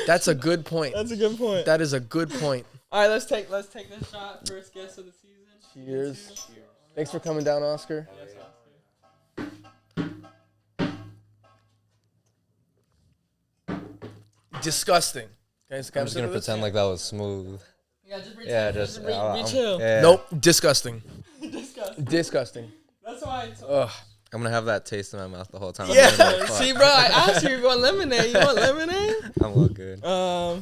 That's a good point. That's a good point. That is a good point. All right, let's take this shot. First guest of the season. Cheers. Thanks for coming down, Oscar. Disgusting. I'm just gonna pretend like that was smooth. Yeah, just pretend. Yeah, just be I'm- chill. yeah. Nope. Disgusting. Disgusting. Disgusting. That's why. Ugh. I'm gonna have that taste in my mouth the whole time. Yeah. See, bro, I asked you if you want lemonade. You want lemonade? I'm all good.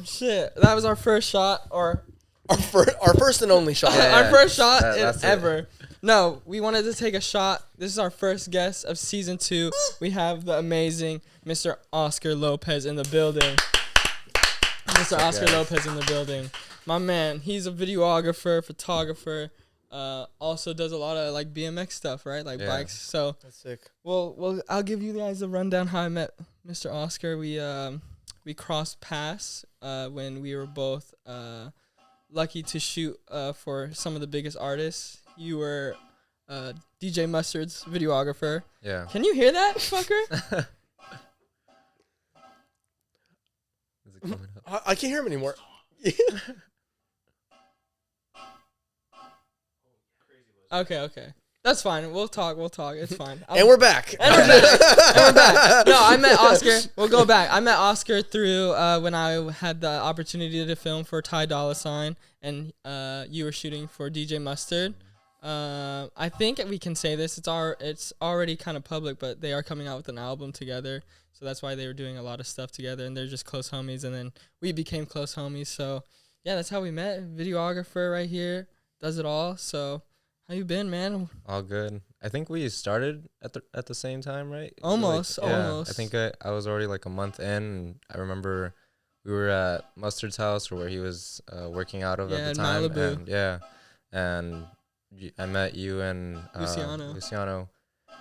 Shit. That was our first shot, or Our first and only shot. Yeah. our first shot That's it. ever. No, we wanted to take a shot. This is our first guest of season 2. We have the amazing Mr. Oscar Lopez in the building. Mr. Oscar Lopez in the building. My man, he's a videographer, photographer. Also does a lot of like BMX stuff, right? Like bikes. So That's sick. well, I'll give you guys a rundown how I met Mr. Oscar. We crossed paths when we were both lucky to shoot for some of the biggest artists. You were DJ Mustard's videographer. Yeah. Can you hear that, fucker? Is it coming up? I can't hear him anymore. Okay. That's fine. We'll talk. It's fine. And we're back. And we're back. No, I met Oscar. We'll go back. I met Oscar through when I had the opportunity to film for Ty Dolla $ign, and you were shooting for DJ Mustard. I think we can say this. It's already kind of public, but they are coming out with an album together. So that's why they were doing a lot of stuff together, and they're just close homies. And then we became close homies. So yeah, that's how we met. Videographer right here, does it all. So how you been, man? All good. I think we started at the same time, right? Almost. I think I was already like a month in. And I remember we were at Mustard's house, or where he was working out of at the time. Malibu. And I met you and Luciano,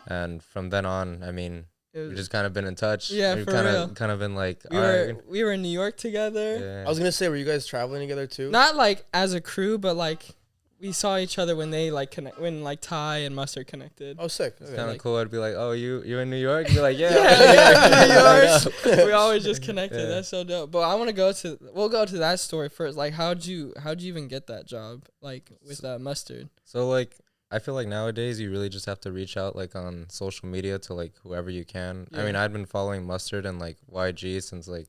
and from then on, I mean, we've just kind of been in touch. Yeah, we've for kind real. of been like, We were in New York together. Yeah. I was gonna say, were you guys traveling together too? Not like as a crew, but like we saw each other when they like when like Ty and Mustard connected. Oh, sick. It's Okay. kind of like- cool. I'd be like, oh, you're in New York? You'd be like, yeah. Yeah, New York. We always just connected. Yeah. That's so dope. But I want to we'll go to that story first. Like, how'd you even get that job? Like with Mustard. So like, I feel like nowadays you really just have to reach out like on social media to like whoever you can. Yeah. I mean, I'd been following Mustard and like YG since like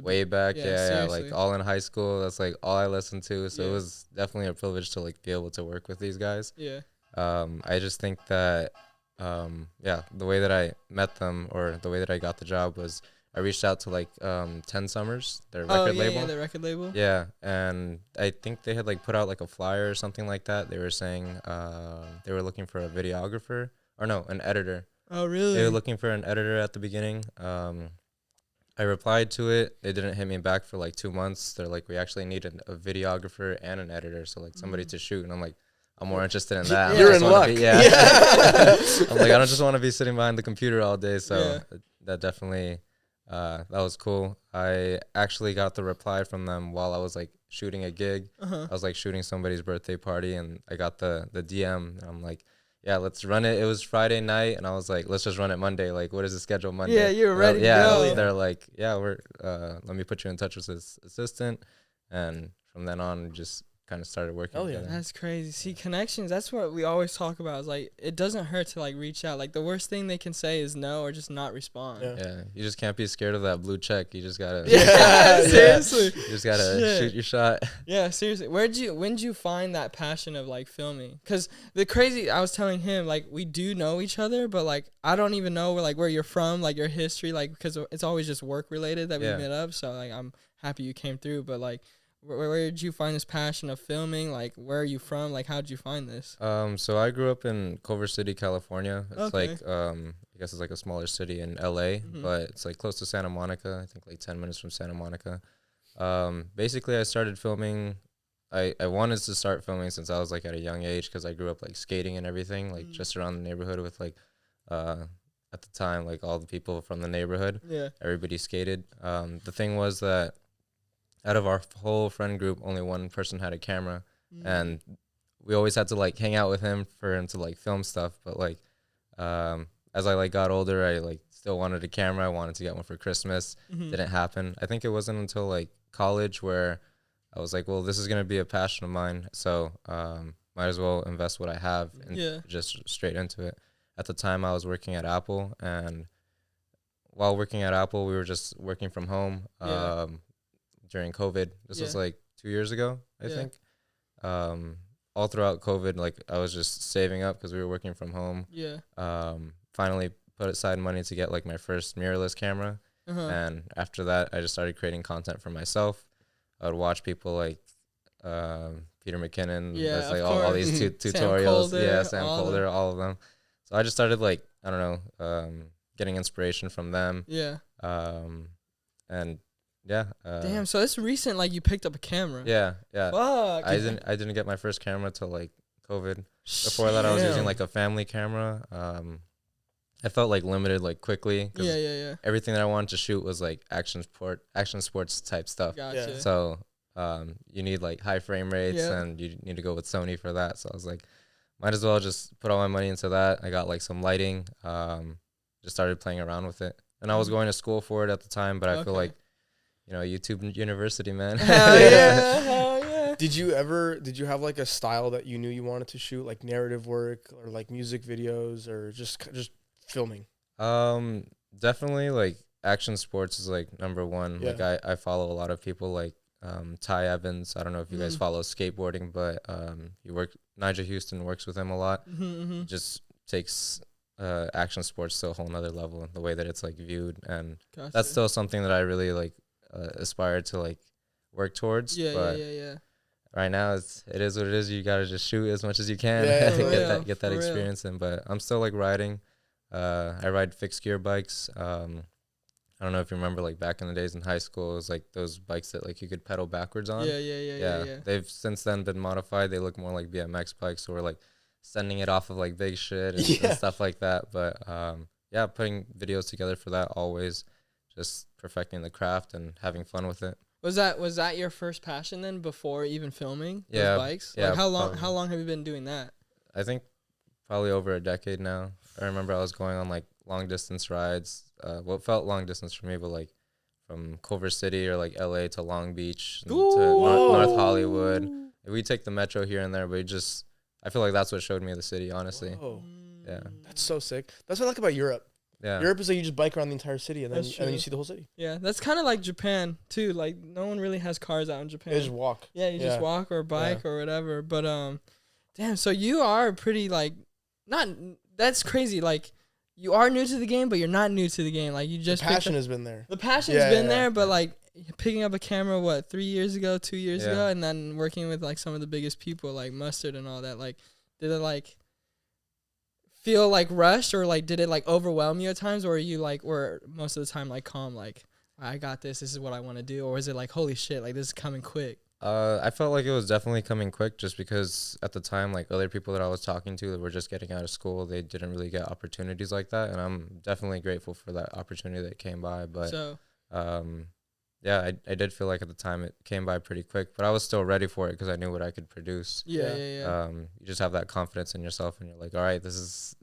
way back. Yeah, seriously. like all in high school. That's like all I listened to. So Yeah. it was definitely a privilege to like be able to work with these guys. Yeah. I just think that the way that I met them, or the way that I got the job, was I reached out to like 10 Summers, their record label. Yeah, the record label. Yeah, and I think they had like put out like a flyer or something like that. They were saying they were looking for a videographer, or no, an editor. Oh, really? They were looking for an editor at the beginning. I replied to it. They didn't hit me back for like 2 months. They're like, we actually need a videographer and an editor, so like somebody to shoot. And I'm like, I'm more interested in that. You're in luck. Yeah. I'm like, I don't just want to be sitting behind the computer all day. So that definitely, that was cool. I actually got the reply from them while I was like shooting a gig. I was like shooting somebody's birthday party, and I got the DM. And I'm like, yeah, let's run it. It was Friday night, and I was like, let's just run it Monday. Like, what is the schedule Monday? Yeah, you were ready to go. They're like, yeah, let me put you in touch with his assistant. And from then on, just kind of started working together. That's crazy. See, connections, that's what we always talk about. Is like, it doesn't hurt to like reach out. Like, the worst thing they can say is no, or just not respond. Yeah, you just can't be scared of that blue check. You just gotta Seriously. You just gotta shoot your shot. Yeah, seriously. when did you find that passion of like filming? Because I was telling him, like, we do know each other, but like I don't even know where you're from, like your history, like, because it's always just work related that we met up. So like I'm happy you came through, but like where did you find this passion of filming? Like, where are you from? Like, how did you find this? So I grew up in Culver City, California. It's Okay. like I guess it's like a smaller city in LA, but it's like close to Santa Monica. I think like 10 minutes from Santa Monica. Basically, I started filming. I wanted to start filming since I was like at a young age, because I grew up like skating and everything, like just around the neighborhood with like at the time, like all the people from the neighborhood. Yeah. Everybody skated. The thing was that out of our whole friend group, only one person had a camera, and we always had to like hang out with him for him to like film stuff. But like as I like got older, I like still wanted a camera. I wanted to get one for Christmas. Mm-hmm. Didn't happen. I think it wasn't until like college where I was like, well, this is going to be a passion of mine. So might as well invest what I have and just straight into it. At the time, I was working at Apple. And while working at Apple, we were just working from home during COVID. This was like 2 years ago, I think. All throughout COVID, like I was just saving up because we were working from home. Finally put aside money to get like my first mirrorless camera. And after that, I just started creating content for myself. I would watch people like Peter McKinnon, like all these tutorials. Sam Colder, all of them. So I just started like, I don't know, getting inspiration from them. And damn, so it's recent, like you picked up a camera. Fuck. I didn't get my first camera till like COVID. Before that, I was using like a family camera. I felt like limited like quickly. Everything that I wanted to shoot was like action sports type stuff. Gotcha. So you need like high frame rates and you need to go with Sony for that. So I was like, might as well just put all my money into that. I got like some lighting, just started playing around with it. And I was going to school for it at the time, but I feel like, you know, YouTube University, man. Hell yeah. Did you have like a style that you knew you wanted to shoot, like narrative work or like music videos or just filming? Definitely like action sports is like number one. Like I follow a lot of people like Ty Evans. I don't know if you guys follow skateboarding, but Nigel Houston works with him a lot. Just takes action sports to a whole nother level, the way that it's like viewed, and that's still something that I really like aspire to like work towards. Right now it is what it is. You gotta just shoot as much as you can to get that experience in. But I'm still like riding. I ride fixed gear bikes. I don't know if you remember like back in the days in high school, it was like those bikes that like you could pedal backwards on. They've since then been modified. They look more like BMX bikes, so we're like sending it off of like big shit and stuff like that. But putting videos together for that, always just perfecting the craft and having fun with it. Was that your first passion then before even filming those bikes? Like how long have you been doing that? I think probably over a decade now. I remember I was going on like long distance rides. What felt long distance for me, but like from Culver City or like LA to Long Beach to North Hollywood. We take the metro here and there, but I feel like that's what showed me the city, honestly. Whoa. Yeah. That's so sick. That's what I like about Europe. Yeah. Europe is like you just bike around the entire city and then you see the whole city. Yeah, that's kind of like Japan too. Like no one really has cars out in Japan. You just walk. Yeah, you just walk or bike or whatever. But damn, so you are pretty like that's crazy. Like you are new to the game, but you're not new to the game. Like you just the passion has been there. The passion's been there, but like picking up a camera 3 years ago, 2 years ago, and then working with like some of the biggest people like Mustard and all that. Like did it like feel like rushed, or like did it like overwhelm you at times, or were most of the time like calm, like I got this is what I want to do, or was it like holy shit, like this is coming quick? I felt like it was definitely coming quick, just because at the time like other people that I was talking to that were just getting out of school, they didn't really get opportunities like that, and I'm definitely grateful for that opportunity that came by. But I did feel like at the time it came by pretty quick, but I was still ready for it because I knew what I could produce. You just have that confidence in yourself, and you're like, all right, this is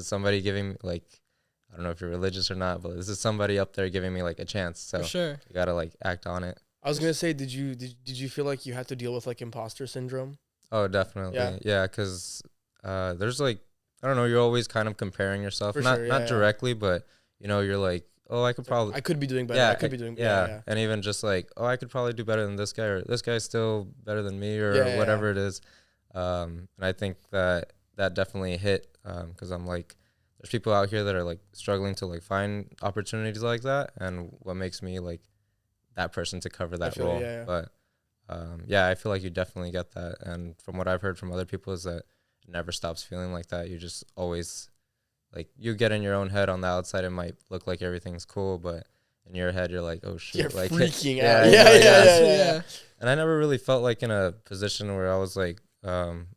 somebody giving me, like, I don't know if you're religious or not, but this is somebody up there giving me like a chance. So for sure, you gotta like act on it. I was gonna say, did you feel like you had to deal with like imposter syndrome? Oh, definitely. Yeah, because there's like, I don't know, you're always kind of comparing yourself, not directly, but you know, you're like, oh, I could be doing better. I could be doing better. Yeah. And even just like, oh, I could probably do better than this guy, or this guy's still better than me, or whatever it is. And I think that definitely hit, because I'm like, there's people out here that are like struggling to like find opportunities like that, and what makes me like that person to cover that role. But I feel like you definitely get that, and from what I've heard from other people is that it never stops feeling like that. You just always, like, you get in your own head. On the outside it might look like everything's cool, but in your head you're like, oh shit, you're like freaking out. Yeah. And I never really felt like in a position where I was like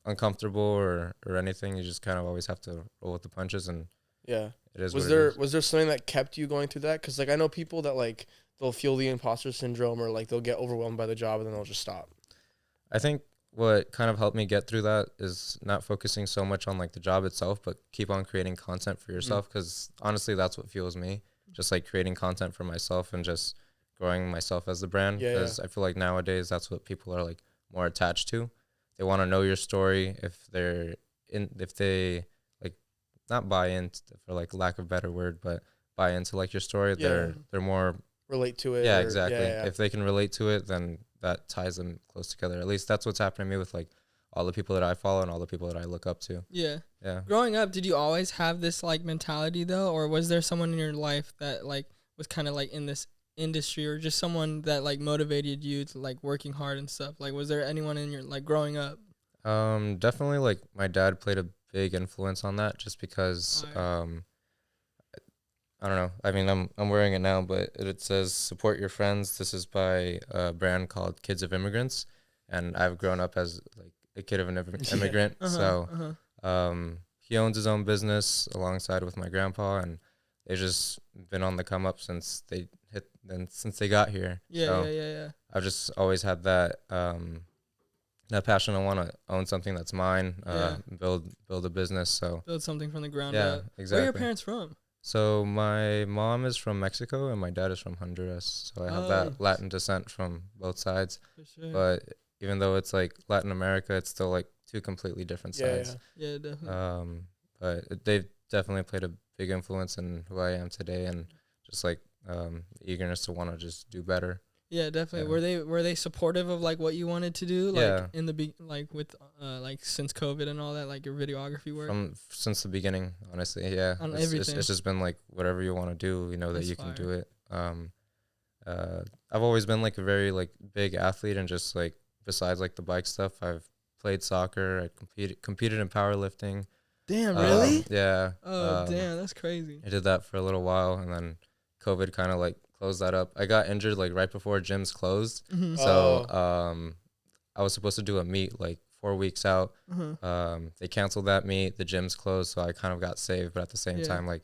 uncomfortable or anything. You just kind of always have to roll with the punches, and it is. Was there something that kept you going through that? Because like I know people that like they'll feel the imposter syndrome, or like they'll get overwhelmed by the job and then they'll just stop. I think what kind of helped me get through that is not focusing so much on like the job itself, but keep on creating content for yourself, because honestly that's what fuels me. just like creating content for myself and just growing myself as the brand. Because I feel like nowadays that's what people are like more attached to. They want to know your story. If they like not buy in, for like lack of a better word, but buy into like your story, they're more relate to it. Yeah, exactly. If they can relate to it, then that ties them close together. At least that's what's happening to me with like all the people that I follow and all the people that I look up to. Yeah. Yeah. Growing up, did you always have this like mentality though, or was there someone in your life that like was kind of like in this industry, or just someone that like motivated you to like working hard and stuff? Like, was there anyone in your like growing up? Definitely like my dad played a big influence on that, just because I don't know. I mean, I'm wearing it now, but it says support your friends. This is by a brand called Kids of Immigrants, and I've grown up as like a kid of an immigrant. He owns his own business alongside with my grandpa, and they've just been on the come up since they got here. Yeah. I've just always had that that passion. I want to own something that's mine. Build a business. So build something from the ground up. Yeah, exactly. Where are your parents from? So my mom is from Mexico and my dad is from Honduras. So I have that Latin descent from both sides. For sure. But even though it's like Latin America, it's still like two completely different sides. Yeah, definitely. But they've definitely played a big influence in who I am today, and just like eagerness to want to just do better. Yeah, definitely. Yeah. Were they supportive of like what you wanted to do? Like in the like with like since COVID and all that, like your videography work? Since the beginning, honestly, yeah. On everything. It's just been like whatever you want to do, you know that you can do it. I've always been like a very like big athlete, and just like besides like the bike stuff, I've played soccer. I competed in powerlifting. Damn, really? Yeah. Oh, damn, that's crazy. I did that for a little while, and then COVID kind of like closed that up. I got injured like right before gyms closed. Mm-hmm. So I was supposed to do a meet like 4 weeks out. Mm-hmm. They canceled that meet. The gyms closed, so I kind of got saved. But at the same time, like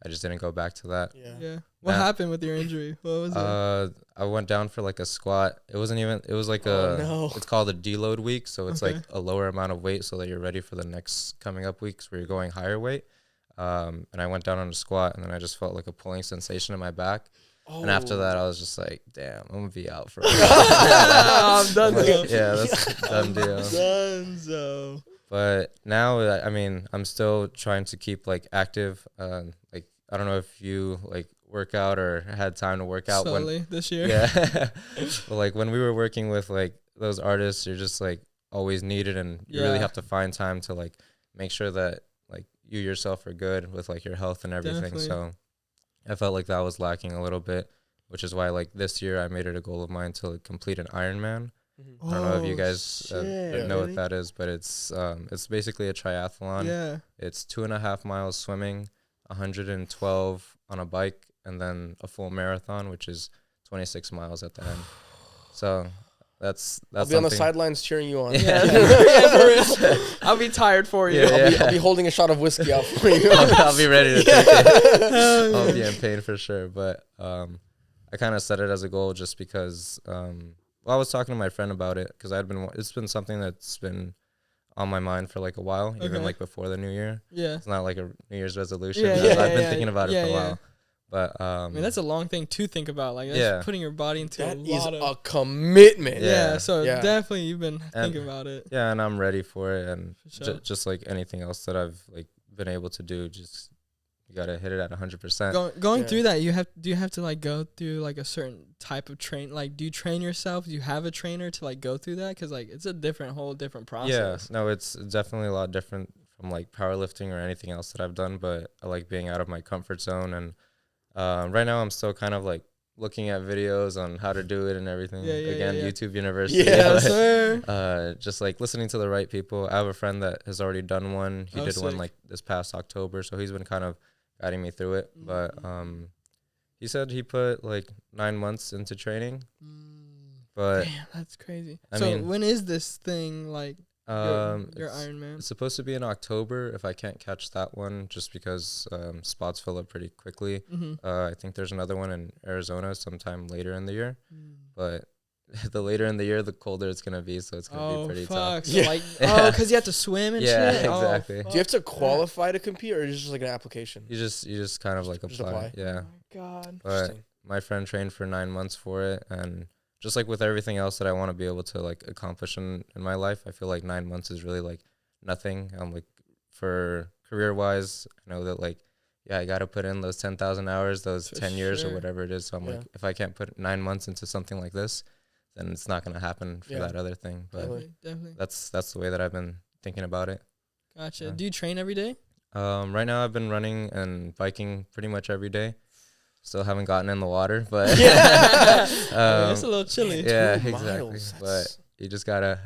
I just didn't go back to that. Yeah. What happened with your injury? What was it? I went down for like a squat. It wasn't even. It was like it's called a deload week. So it's like a lower amount of weight so that you're ready for the next coming up weeks where you're going higher weight. And I went down on a squat, and then I just felt like a pulling sensation in my back. And after that, I was just like, damn, I'm going to be out for a while. I'm done. Yeah, that's a done deal. Dunzo. But now, I mean, I'm still trying to keep, like, active. Like, I don't know if you, like, work out or had time to work out. Slowly this year. Yeah. But, like, when we were working with, like, those artists, you're just, like, always needed. And you really have to find time to, like, make sure that, like, you yourself are good with, like, your health and everything. Definitely. So I felt like that was lacking a little bit, which is why like this year I made it a goal of mine to like, complete an Ironman. Mm-hmm. I don't know if you guys know what that is, but it's basically a triathlon. Yeah. It's 2.5 miles swimming, 112 on a bike, and then a full marathon, which is 26 miles at the end. So that's I'll be on the sidelines cheering you on. Yeah, for real. I'll be tired for you. I'll be holding a shot of whiskey out for you. I'll be ready to take it. I'll be in pain for sure. But I kind of set it as a goal just because I was talking to my friend about it because it's been something that's been on my mind for like a while, even like before the new year. Yeah. It's not like a New Year's resolution. I've been thinking about it for a while. But I mean, that's a long thing to think about. Like, that's putting your body into that is a commitment. Yeah, so definitely you've been thinking about it. Yeah, and I'm ready for it. And just like anything else that I've like been able to do, just you gotta hit it at 100%. Going through that, do you have to like go through like a certain type of train? Like, do you train yourself? Do you have a trainer to like go through that? Because like it's a whole different process. Yeah, no, it's definitely a lot different from like powerlifting or anything else that I've done. But I like being out of my comfort zone. And right now I'm still kind of like looking at videos on how to do it and everything. YouTube University. Yeah, sir. Just like listening to the right people. I have a friend that has already done one. He did one like this past October, so he's been kind of guiding me through it. But he said he put like 9 months into training. But damn, that's crazy. I mean, when is this thing like? Your Ironman? It's supposed to be in October if I can't catch that one, just because spots fill up pretty quickly. Mm-hmm. I think there's another one in Arizona sometime later in the year. But the later in the year, the colder it's going to be, so it's going to be pretty tough. So like, because you have to swim and shit? Exactly. Do you have to qualify to compete, or is it just like an application? You just kind of like apply. Yeah. God. But my friend trained for 9 months for it, and just like with everything else that I want to be able to like accomplish in my life, I feel like 9 months is really like nothing. Like for career wise, I know that like, yeah, I got to put in those 10,000 hours, those for 10 years or whatever it is. So I'm like, if I can't put 9 months into something like this, then it's not going to happen for that other thing. But definitely. That's the way that I've been thinking about it. Gotcha. Do you train every day? Right now I've been running and biking pretty much every day. Still haven't gotten in the water, but it's a little chilly. Yeah, exactly. But you just gotta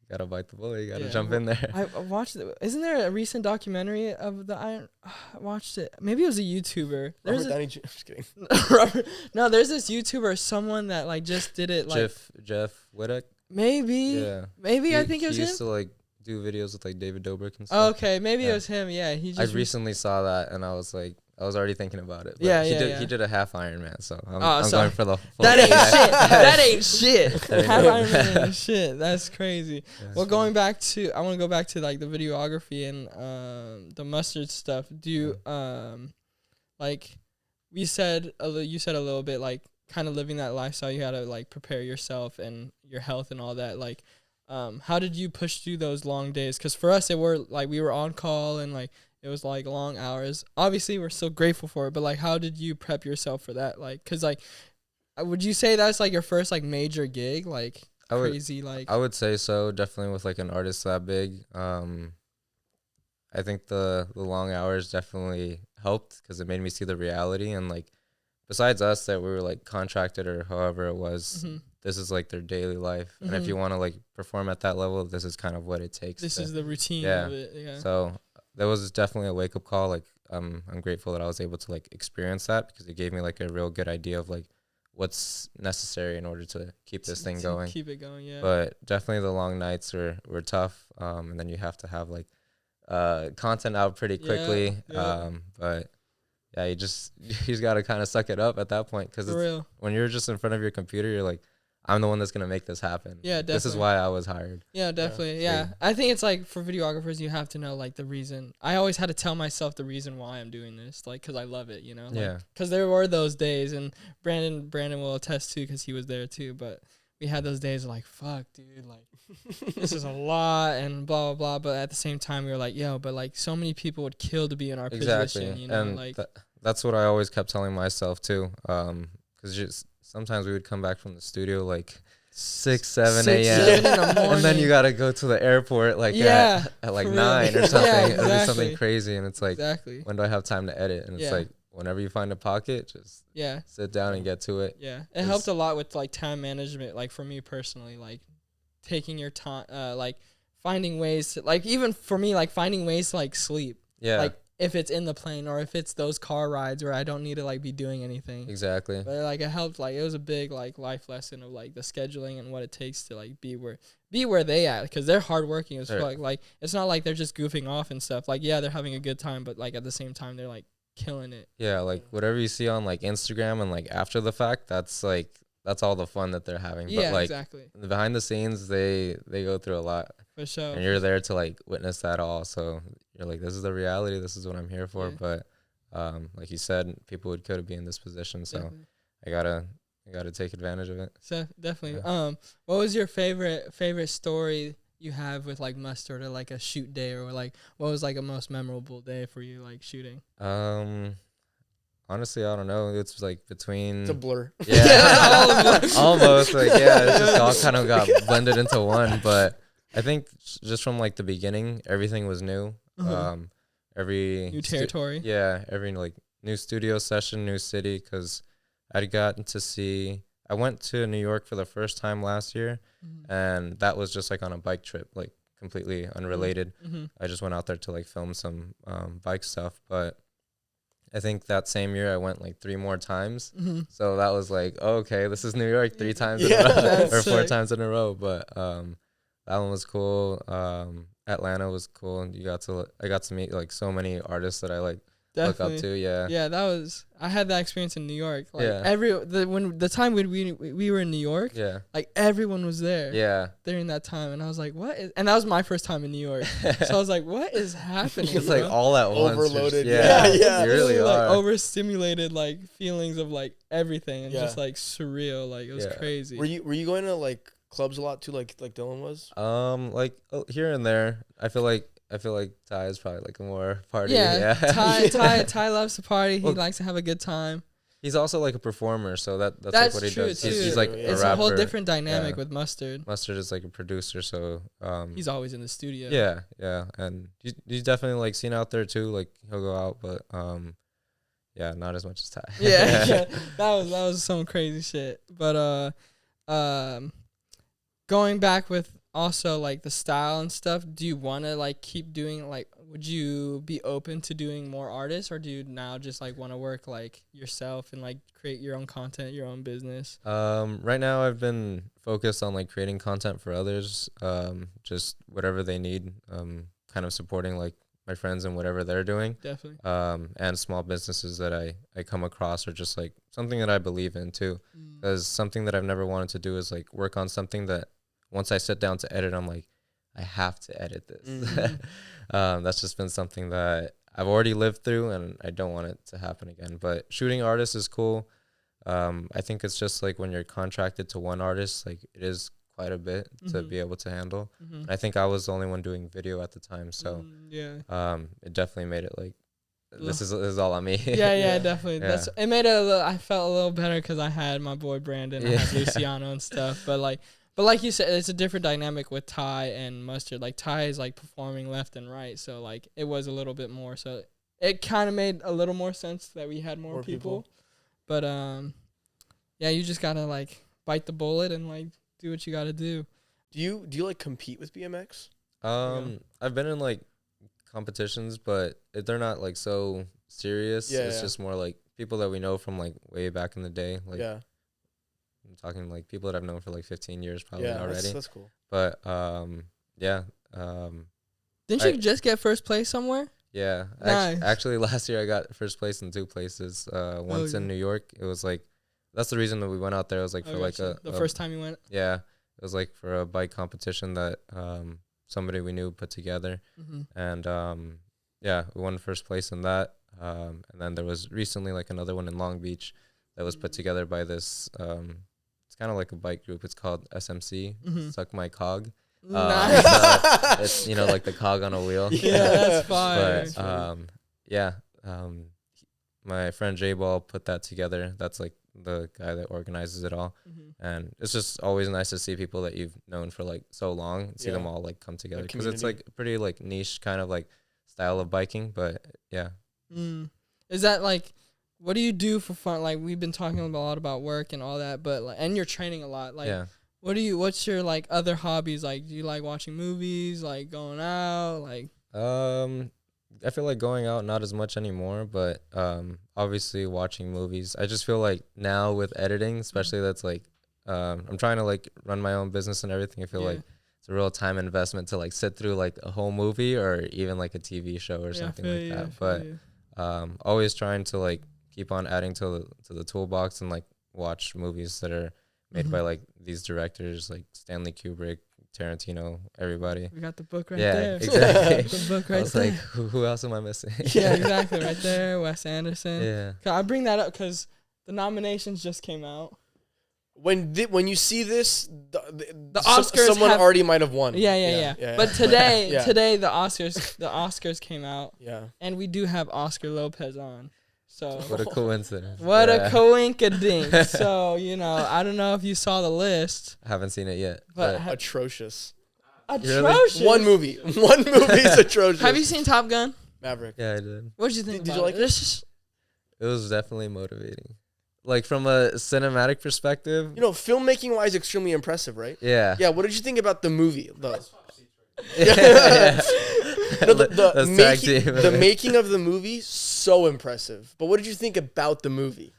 bite the bullet. You gotta jump in there. I watched it. Isn't there a recent documentary of the Iron? I watched it. Maybe it was a YouTuber. I'm just kidding. No, there's this YouTuber, someone that like just did it. Like Jeff Whittock. Maybe. Yeah. Maybe I think it was him. He used to like do videos with like David Dobrik and stuff. Oh, okay, maybe it was him. Yeah, he just. I recently saw that and I was like, I was already thinking about it. But he did a half Ironman, so I'm going for the full. That ain't shit. That ain't shit. Half Ironman ain't shit. That's crazy. Yeah, well, going back to, I want to go back to like the videography and the mustard stuff. Do you like you said a little bit like kind of living that lifestyle, you had to like prepare yourself and your health and all that. Like, how did you push through those long days? Because for us, we were on call and like. It was like long hours. Obviously, we're so grateful for it, but like, how did you prep yourself for that? Like, cause like, would you say that's like your first like major gig? Like crazy, like. I would say so. Definitely with like an artist that big. I think the long hours definitely helped because it made me see the reality, and like, besides us that we were like contracted or however it was, this is like their daily life, and if you want to like perform at that level, this is kind of what it takes. This is the routine of it. Yeah. So. That was definitely a wake-up call. Like, I'm grateful that I was able to, like, experience that because it gave me, like, a real good idea of, like, what's necessary in order to keep this thing going. Keep it going, yeah. But definitely the long nights were tough, and then you have to have, like, content out pretty quickly. Yeah. But, yeah, you just got to kind of suck it up at that point because when you're just in front of your computer, you're like, I'm the one that's going to make this happen. Yeah, definitely. This is why I was hired. Yeah, definitely. Yeah. I think it's like for videographers, you have to know like the reason. I always had to tell myself the reason why I'm doing this, like, because I love it, you know? Like, because there were those days, and Brandon will attest too because he was there too, but we had those days like, fuck, dude, like, this is a lot and blah, blah, blah. But at the same time, we were like, yo, but like so many people would kill to be in our position, you know? And like that's what I always kept telling myself too, because just sometimes we would come back from the studio like 6, 7 a.m. and then you gotta go to the airport like at like 9 or something, or do something crazy, and it's like, when do I have time to edit? And it's like whenever you find a pocket, just sit down and get to it. Yeah, it helped a lot with like time management. Like for me personally, like taking your time, like finding ways to, like, even for me, like finding ways to like sleep. Yeah, like if it's in the plane or if it's those car rides where I don't need to like be doing anything. Exactly. But like it helped, like it was a big like life lesson of like the scheduling and what it takes to like be where they at, because they're hardworking as fuck. Like it's not like they're just goofing off and stuff. Like they're having a good time, but like at the same time they're like killing it. Yeah, like whatever you see on like Instagram and like after the fact, that's all the fun that they're having. Yeah, but like exactly. Behind the scenes, they go through a lot. For sure. And you're there to like witness that all. So you're like, this is the reality. This is what I'm here for. Yeah. But like you said, people could be in this position. So definitely. I gotta take advantage of it. So definitely. Yeah. What was your favorite story you have with like mustard, or like a shoot day, or like what was like a most memorable day for you like shooting? Honestly, I don't know. It's like between... It's a blur. Yeah. Almost. Like, yeah, it's just all kind of got blended into one. But I think just from like the beginning, everything was new. Every... New territory. Every like new studio session, new city. Because I'd gotten to see... I went to New York for the first time last year. And that was just like on a bike trip, like completely unrelated. I just went out there to like film some bike stuff. But... I think that same year I went like 3 more times. So that was like, oh, okay, this is New York 3 times in a row, or 4 times in a row. But that one was cool. Atlanta was cool. And I got to meet like so many artists that I like look up to. Yeah. Yeah, I had that experience in New York. Like Yeah. when the time when we were in New York, Yeah. like everyone was there. Yeah. During that time, and I was like, what is, and that was my first time in New York. So I was like, what is happening? It's like all at once. Overloaded. Yeah. Yeah. You really like are. overstimulated, like feelings of like everything, and just like surreal. Like it was crazy. Were you going to like clubs a lot too, like Dylan was? Like here and there. I feel like Ty is probably like a more party. Yeah. Yeah. Ty loves to party. He Well, likes to have a good time. He's also like a performer, so that's like what he true does. too. He's like It's a rapper. a whole different dynamic Yeah. with Mustard. Mustard is like a producer, so He's always in the studio. yeah, and he's definitely like seen out there too. Like he'll go out, but yeah, not as much as Ty. yeah. That was some crazy shit. But going back with also like the style and stuff, do you want to like keep doing, like, would you be open to doing more artists, or do you now just like want to work like yourself and like create your own content, your own business? Right now I've been focused on like creating content for others, just whatever they need, kind of supporting like my friends and whatever they're doing. Definitely. And small businesses that I come across, or just like something that I believe in too. Because something that I've never wanted to do is like work on something that once I sit down to edit, I'm like, I have to edit this. That's just been something that I've already lived through, and I don't want it to happen again. But shooting artists is cool. I think it's just like when you're contracted to one artist, like it is quite a bit to be able to handle. I think I was the only one doing video at the time, so it definitely made it like this is all on me. Yeah, definitely. Yeah. It made it I felt a little better because I had my boy Brandon, I had Luciano and stuff. But like you said, it's a different dynamic with Ty and Mustard. Like Ty is like performing left and right, so like it was a little bit more. So it kind of made a little more sense that we had more people. But yeah, you just gotta like bite the bullet and like do what you gotta do. Do you like compete with BMX? I've been in like competitions, but they're not like so serious. It's just more like people that we know from like way back in the day. Like I'm talking like people that I've known for like 15 years probably already. That's cool. But Didn't you just get first place somewhere? Yeah. Nice. Actually, last year I got first place in 2 places. Once in New York. It was like, that's the reason that we went out there. It was like for like the first time you went? Yeah. It was like for a bike competition that somebody we knew put together. And we won first place in that. And then there was recently like another one in Long Beach that was put together by this, it's kind of like a bike group. It's called SMC, Suck My Cog. Nice. It's, like the cog on a wheel. Yeah, that's fire. But, my friend J-Ball put that together. That's like the guy that organizes it all. And it's just always nice to see people that you've known for like so long, see them all like come together, because it's like pretty like niche kind of like style of biking. But yeah. Is that like, what do you do for fun? Like we've been talking a lot about work and all that, but like, and you're training a lot. Like, what's your like other hobbies? Like, do you like watching movies, like going out? Like, I feel like going out not as much anymore, but obviously watching movies. I just feel like now with editing, especially that's like I'm trying to like run my own business and everything. I feel like it's a real time investment to like sit through like a whole movie or even like a TV show or something like that. But always trying to like keep on adding to the toolbox and like watch movies that are made by like these directors like Stanley Kubrick, Tarantino, everybody. We got the book right there. there. Exactly. The book right I was there. like, who else am I missing? Yeah, exactly. Right there. Wes Anderson. Yeah. I bring that up because the nominations just came out. When you see this, the Oscars someone already might have won. Yeah. But today the Oscars came out. Yeah. And we do have Oscar Lopez on. So What a coincidence. What a coinkadink. So, I don't know if you saw the list. I haven't seen it yet. But atrocious. Atrocious. One movie is atrocious. Have you seen Top Gun? Maverick. Yeah, I did. What did you think? Did you like it? It was definitely motivating. Like from a cinematic perspective. Filmmaking wise, extremely impressive, right? Yeah. Yeah. What did you think about the movie? Yeah. No, the making of the movie, so impressive. But what did you think about the movie?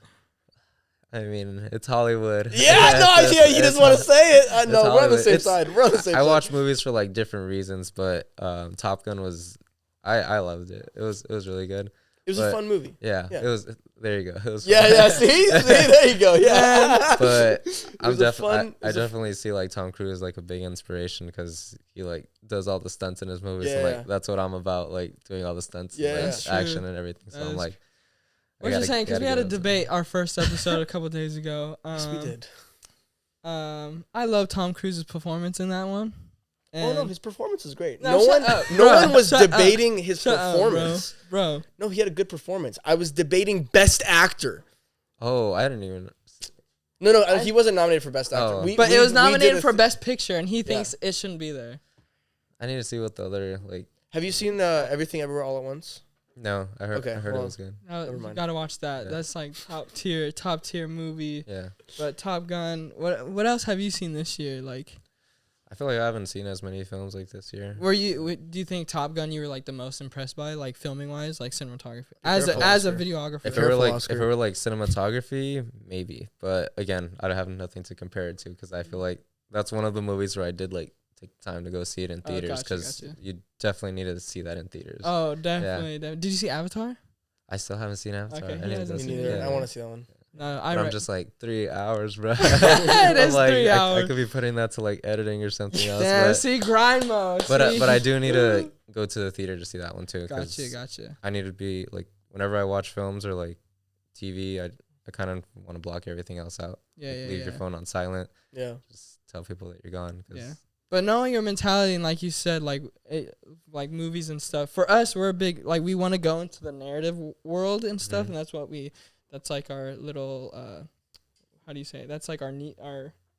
I mean, it's Hollywood. Yeah, you just want to say it. No, we're on the same side. I watch movies for like different reasons, but Top Gun was, I loved it. It was really good. It was a fun movie. Yeah, it was. There you go. It was Yeah. See, there you go. Yeah. But I definitely see like Tom Cruise as like a big inspiration because he like does all the stunts in his movies. Yeah. And, like that's what I'm about, like doing all the stunts, Yeah, and, like, that's action true. and everything. So I'm like, we're just saying because we had a debate our first episode a couple days ago. Yes, we did. I love Tom Cruise's performance in that one. Oh no, his performance is great. No, No one was debating his performance. Bro. No, he had a good performance. I was debating best actor. Oh, I didn't even. No, he wasn't nominated for best actor. Oh. But it was nominated for best picture, and he thinks it shouldn't be there. I need to see what the other like. Have you seen Everything Everywhere All at Once? No, I heard it was good. You gotta watch that. Yeah. That's like top tier movie. Yeah. But Top Gun. What else have you seen this year? Like, I feel like I haven't seen as many films like this year. Do you think Top Gun you were like the most impressed by, like filming wise, like cinematography, as a videographer? If it were like cinematography, maybe. But again, I have nothing to compare it to because I feel like that's one of the movies where I did like take time to go see it in theaters because you definitely needed to see that in theaters. Oh, definitely. Yeah. Did you see Avatar? I still haven't seen Avatar. Okay, I need to go see it. I want to see that one. No, I'm just like 3 hours, bro. It is like, 3 hours. I could be putting that to like editing or something else. Damn, see grind mode. But I do need to go to the theater to see that one too. Gotcha. I need to be like whenever I watch films or like TV, I kind of want to block everything else out. Yeah, like, leave your phone on silent. Yeah. Just tell people that you're gone. Yeah. But knowing your mentality and like you said, like movies and stuff, for us, we're a big, like we want to go into the narrative world and stuff. And that's like our little, how do you say it? That's like our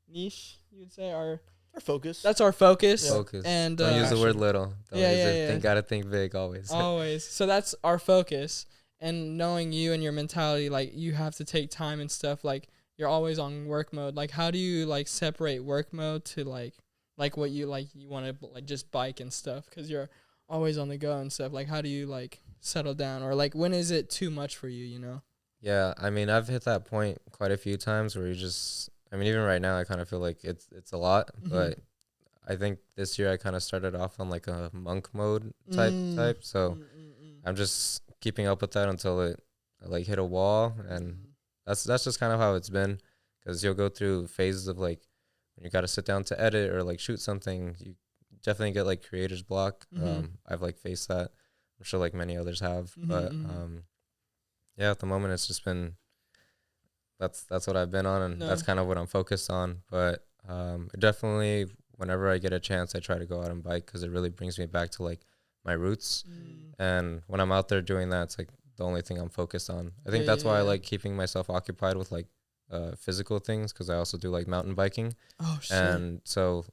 niche, you'd say, our focus. That's our focus. Yeah. Focus. And don't use the word little. Gotta think big always. Always. So that's our focus. And knowing you and your mentality, like you have to take time and stuff, like you're always on work mode. Like how do you like separate work mode to like what you want to like just bike and stuff because you're always on the go and stuff. Like how do you like settle down or like when is it too much for you, you know? Yeah, I mean I've hit that point quite a few times where even right now I kind of feel like it's a lot, but I think this year I kind of started off on like a monk mode type, so I'm just keeping up with that until it like hit a wall, and that's just kind of how it's been because you'll go through phases of like when you got to sit down to edit or like shoot something, you definitely get like creator's block. I've like faced that. I'm sure like many others have, but yeah, at the moment it's just been that's what I've been on, and that's kind of what I'm focused on. But definitely whenever I get a chance, I try to go out and bike because it really brings me back to like my roots. And when I'm out there doing that, it's like the only thing I'm focused on. I think that's why I like keeping myself occupied with like physical things because I also do like mountain biking. Oh shit! And so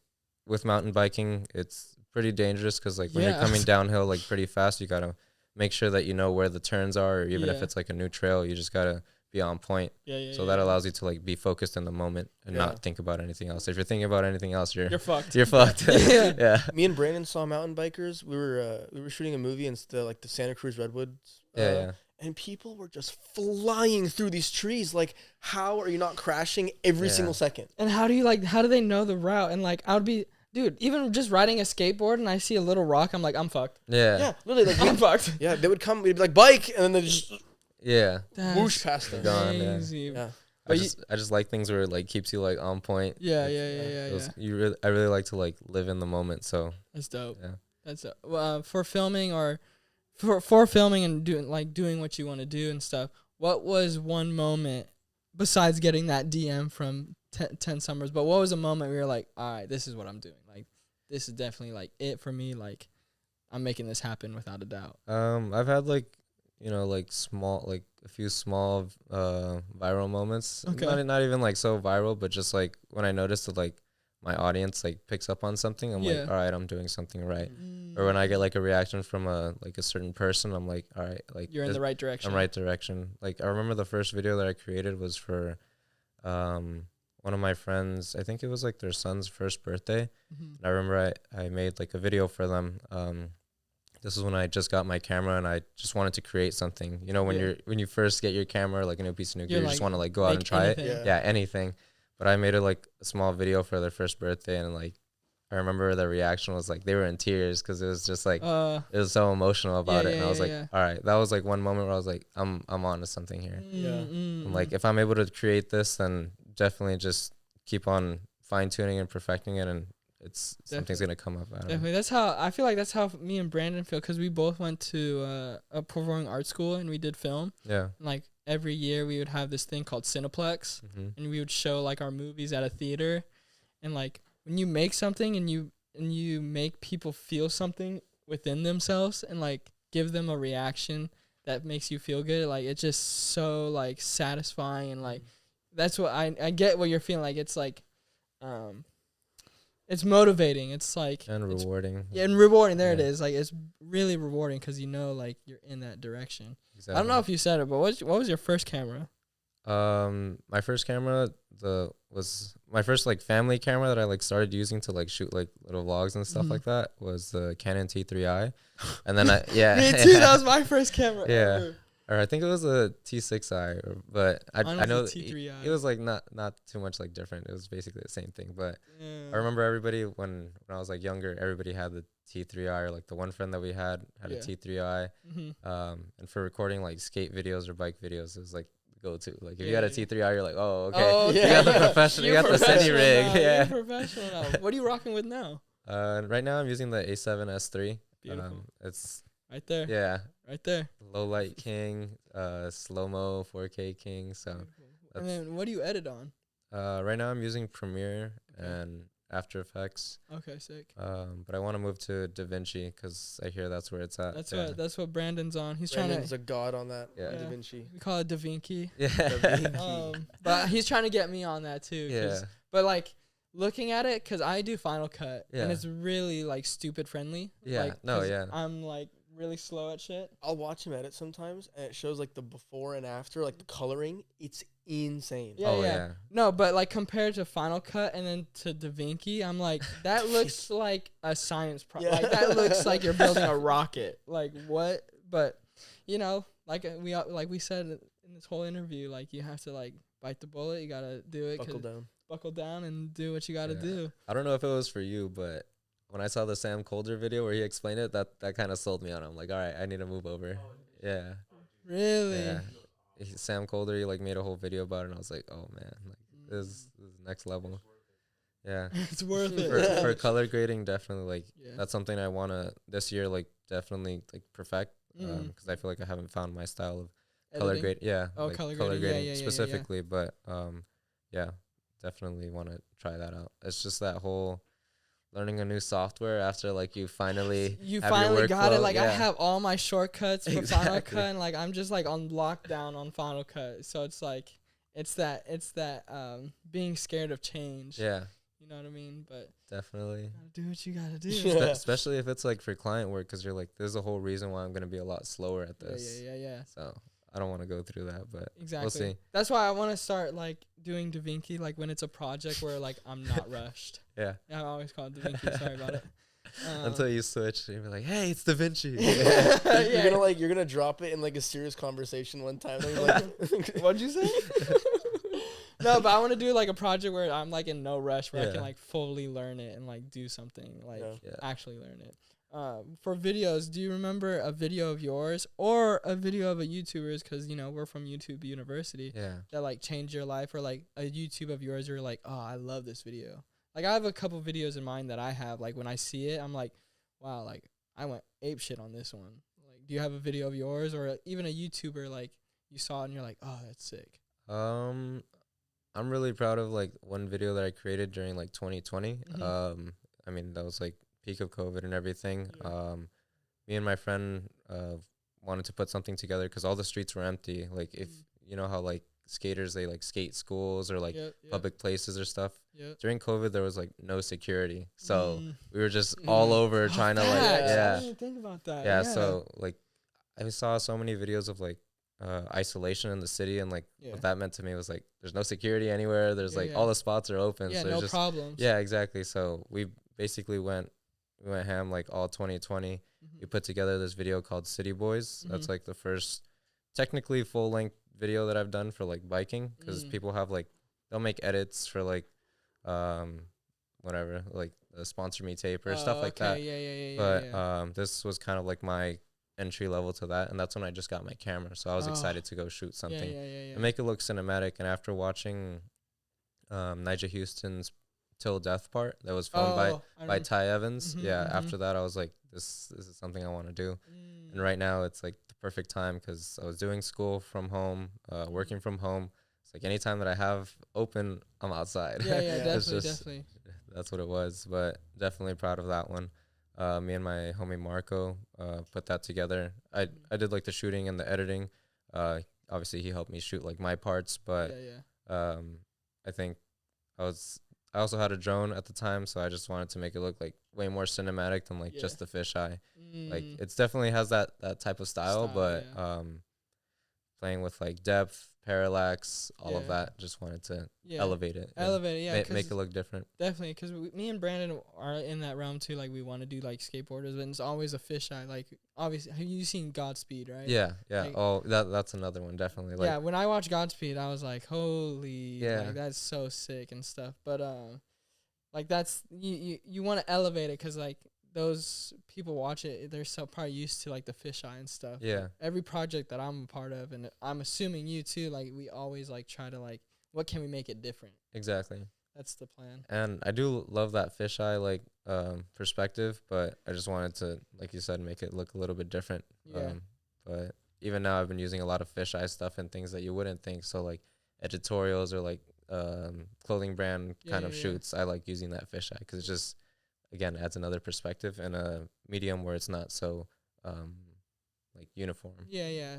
with mountain biking, it's pretty dangerous because like when you're coming downhill like pretty fast, you gotta make sure that you know where the turns are, or even if it's like a new trail, you just gotta be on point. So that allows you to like be focused in the moment and not think about anything else. If you're thinking about anything else, you're fucked. You're fucked. Yeah. Me and Brandon saw mountain bikers. We were shooting a movie in the Santa Cruz Redwoods. And people were just flying through these trees. Like, how are you not crashing every single second? And how do they know the route? And like, I would be, dude, even just riding a skateboard and I see a little rock, I'm like, I'm fucked. Yeah, literally, like, I'm fucked. Yeah, they would come, we'd be like, bike, and then they just whoosh past us. Crazy. Yeah. I just like things where it like keeps you like on point. Yeah. I really like to like live in the moment. So that's dope. Yeah, that's dope. For filming or for filming and doing what you want to do and stuff. What was one moment besides getting that DM from 10 Summers? But what was a moment where you're like, all right, this is what I'm doing. Like, this is definitely like it for me. Like, I'm making this happen without a doubt. I've had like, like a few small viral moments. Okay. Not even like so viral, but just like when I noticed that like my audience like picks up on something, I'm like, all right, I'm doing something right. Or when I get like a reaction from a certain person, I'm like, all right, like you're in the right direction. I'm right direction. Like I remember the first video that I created was for one of my friends. I think it was like their son's first birthday. And I remember I made like a video for them. This is when I just got my camera and I just wanted to create something. When you first get your camera, like a new piece of new gear, you just want to like go out and try anything. it. Yeah, anything. But I made it like a small video for their first birthday, and like I remember the reaction was like they were in tears because it was just like it was so emotional about it, and I was like, all right, that was like one moment where I was like, I'm on to something here. I'm like, if I'm able to create this, then definitely just keep on fine tuning and perfecting it, and something's gonna come up out of it. That's how I feel like that's how me and Brandon feel, because we both went to a performing arts school and we did film. Yeah. And like every year we would have this thing called Cineplex, and we would show like our movies at a theater, and like when you make something and you make people feel something within themselves and like give them a reaction that makes you feel good, like it's just so like satisfying, and like that's what I get what you're feeling like. It's like it's motivating. It's like and rewarding. Yeah, and rewarding. There it is. Like it's really rewarding because you know, like you're in that direction. Exactly. I don't know if you said it, but what was your first camera? My first camera was my first like family camera that I like started using to like shoot like little vlogs and stuff like that was the Canon T3i, and then me too. That was my first camera. Ever. Or I think it was a T6i, but I know it was like not too much like different. It was basically the same thing. But I remember everybody when I was like younger, everybody had the T3i, or like the one friend that we had a T3i. And for recording like skate videos or bike videos, it was like go to. Like if you had a T3i, you're like, oh okay, you got the professional, you got the Cine rig. You're professional now. What are you rocking with now? Right now I'm using the A7S3. Beautiful. It's right there. Yeah. Right there. Low light king, slow-mo 4K king. So and then what do you edit on? Right now I'm using Premiere and After Effects. Okay, sick. But I want to move to DaVinci because I hear that's where it's at. That's what Brandon's on. Brandon's a god on that. Yeah. DaVinci. We call it DaVinci. Yeah. But he's trying to get me on that too. Yeah. But like looking at it, because I do Final Cut and it's really like stupid friendly. Yeah. Like, I'm like really slow at shit. I'll watch him edit sometimes, and it shows like the before and after, like the coloring. It's insane. Yeah. No, but like compared to Final Cut and then to DaVinci, I'm like, that looks like a science project. Like that looks like you're building a rocket. Like what? But you know, like we said in this whole interview, like you have to like bite the bullet. You gotta do it. Buckle down and do what you gotta do. I don't know if it was for you, but when I saw the Sam Colder video where he explained it, that kind of sold me on it. I'm like, all right, I need to move over. Yeah. Really? Yeah. Sam Colder, he like made a whole video about it, and I was like, oh man, like this is next level. Yeah. It's worth it. For color grading, definitely like that's something I wanna this year like definitely like perfect because I feel like I haven't found my style of color grade. Yeah. Oh, like color grading specifically, but yeah, definitely want to try that out. It's just that whole learning a new software after like you finally got it. Like I have all my shortcuts for Final Cut, and like I'm just like on lockdown on Final Cut. So it's like it's that being scared of change. Yeah. You know what I mean? But definitely gotta do what you gotta do. Especially if it's like for client work, because you're like, there's a whole reason why I'm gonna be a lot slower at this. Yeah. So I don't want to go through that, but exactly. We'll see. That's why I want to start like doing DaVinci, like when it's a project where like I'm not rushed. Yeah. I always call it DaVinci. Sorry about it. Until you switch, you'll be like, "Hey, it's DaVinci." You're gonna drop it in like a serious conversation one time. Like, what'd you say? No, but I want to do like a project where I'm like in no rush, where I can like fully learn it and like do something, like actually learn it. For videos, do you remember a video of yours or a video of a YouTuber's? Because, you know, we're from YouTube University. Yeah. That, like, changed your life, or, like, a YouTube of yours where you're like, oh, I love this video. Like, I have a couple videos in mind that I have. Like, when I see it, I'm like, wow, like, I went ape shit on this one. Like, do you have a video of yours or even a YouTuber, like, you saw it and you're like, oh, that's sick? I'm really proud of, like, one video that I created during, like, 2020. I mean, that was, like, peak of COVID and everything. Me and my friend wanted to put something together because all the streets were empty. Like if you know how like skaters, they like skate schools or like public places or stuff. During COVID there was like no security, so we were just all over trying to like I didn't think about that. So like I saw so many videos of like isolation in the city, and like what that meant to me was like there's no security anywhere. There's like all the spots are open, so no just problems. Yeah, exactly. So we basically went ham like all 2020. We put together this video called City Boys. That's like the first technically full length video that I've done for like biking, because people have like they'll make edits for like when whatever, like the sponsor me tape or stuff like that. But this was kind of like my entry level to that, and that's when I just got my camera, so I was excited to go shoot something and make it look cinematic. And after watching Nigel Houston's Till Death part that was filmed by Ty Evans, after that I was like, this is something I want to do. And right now it's like the perfect time because I was doing school from home, working from home. It's like anytime that I have open, I'm outside. Definitely. That's what it was, but definitely proud of that one. Me and my homie Marco put that together. I did like the shooting and the editing. Obviously he helped me shoot like my parts, but I think I also had a drone at the time, so I just wanted to make it look like way more cinematic than like just the fisheye. Like it's definitely has that type of style, but playing with like depth, parallax, all of that, just wanted to elevate it. Make it look different. Definitely, because me and Brandon are in that realm too. Like we want to do like skateboarders, and it's always a fisheye. Like obviously, have you seen Godspeed, right? Yeah. Like, That's another one, definitely. Like, when I watched Godspeed, I was like, holy, like that's so sick and stuff. But like that's you want to elevate it because like those people watch it, they're so probably used to like the fisheye and stuff. Yeah. Like, every project that I'm a part of, and I'm assuming you too, like we always like try to like, what can we make it different? Exactly. That's the plan. And I do love that fisheye like perspective, but I just wanted to, like you said, make it look a little bit different. Yeah. But even now I've been using a lot of fisheye stuff and things that you wouldn't think. So like editorials or like clothing brand kind of shoots, I like using that fisheye because it just, again, adds another perspective in a medium where it's not so like uniform. Yeah.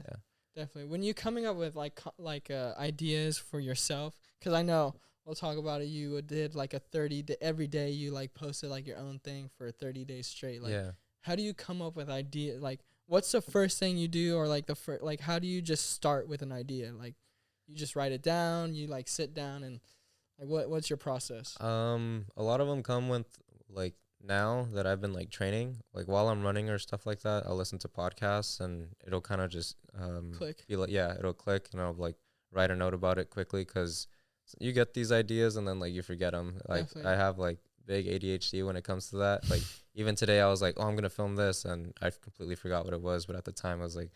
Definitely. When you're coming up with like ideas for yourself, because I know we'll talk about it. You did like a 30 day, every day you like posted like your own thing for 30 days straight. Like, how do you come up with idea? Like, what's the first thing you do, or like like how do you just start with an idea? Like, you just write it down. You like sit down and like what's your process? A lot of them come with like now that I've been like training, like while I'm running or stuff like that, I'll listen to podcasts and it'll kind of just click. Be like, it'll click, and I'll like write a note about it quickly because you get these ideas and then like you forget them. Like I have like big ADHD when it comes to that. Like even today I was like, I'm gonna film this, and I completely forgot what it was, but at the time I was like,